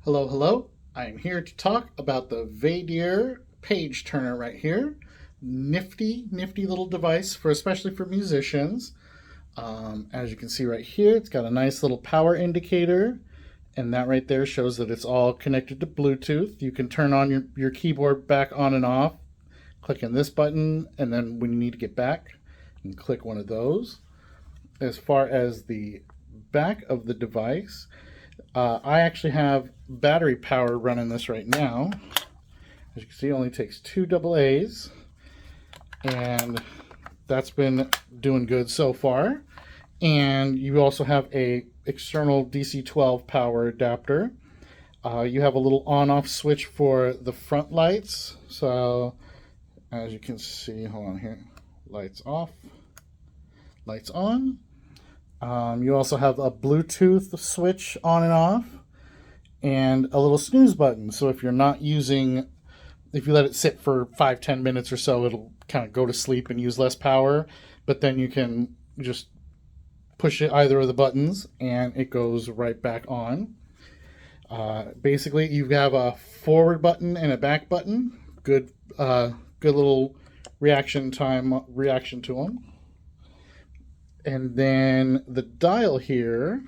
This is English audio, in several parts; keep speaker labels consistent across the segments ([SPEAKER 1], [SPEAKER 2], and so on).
[SPEAKER 1] Hello, hello. I am here to talk about the Vaydeer page turner right here. Nifty, nifty little device for especially for musicians. As you can see right here, it's got a nice little power indicator, and that right there shows that it's all connected to Bluetooth. You can turn on your keyboard back on and off, clicking this button, and then when you need to get back, you can click one of those. As far as the back of the device, I actually have battery power running this right now. As you can see, it only takes 2 AA's, and that's been doing good so far. And you also have a external DC-12 power adapter. You have a little on-off switch for the front lights. So as you can see, hold on here, lights off, lights on. You also have a Bluetooth switch on and off, and a little snooze button. So if you're not using, if you let it sit for 5-10 minutes or so, it'll kind of go to sleep and use less power. But then you can just push it either of the buttons, and it goes right back on. Basically, you have a forward button and a back button. Good little reaction to them. And then the dial here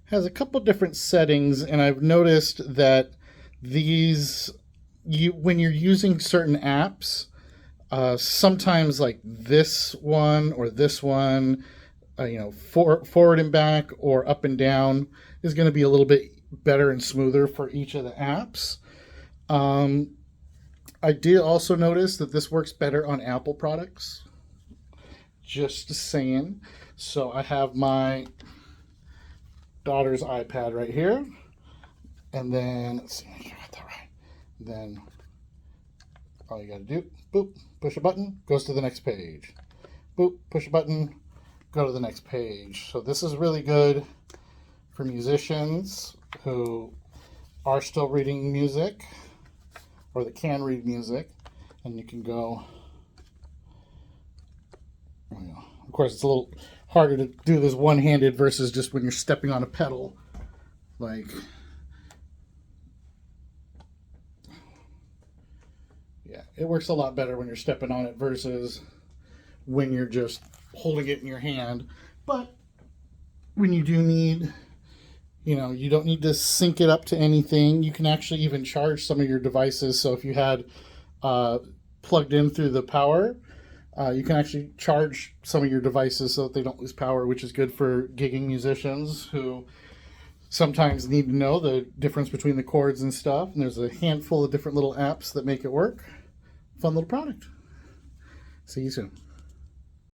[SPEAKER 1] has a couple different settings, and I've noticed that these, when you're using certain apps, sometimes like this one or this one, forward and back or up and down is going to be a little bit better and smoother for each of the apps. I did also notice that this works better on Apple products. Just saying. So I have my daughter's iPad right here, and then let's see, make sure I got that right. Then all you got to do, boop, push a button, goes to the next page. Boop, push a button, go to the next page. So this is really good for musicians who are still reading music, or that can read music, and you can go. Of course, it's a little harder to do this one-handed versus just when you're stepping on a pedal. Yeah, it works a lot better when you're stepping on it versus when you're just holding it in your hand. But when you do need, you don't need to sync it up to anything. You can actually even charge some of your devices. So if you had plugged in through the power, you can actually charge some of your devices so that they don't lose power, which is good for gigging musicians who sometimes need to know the difference between the chords and stuff. And there's a handful of different little apps that make it work. Fun little product. See you soon.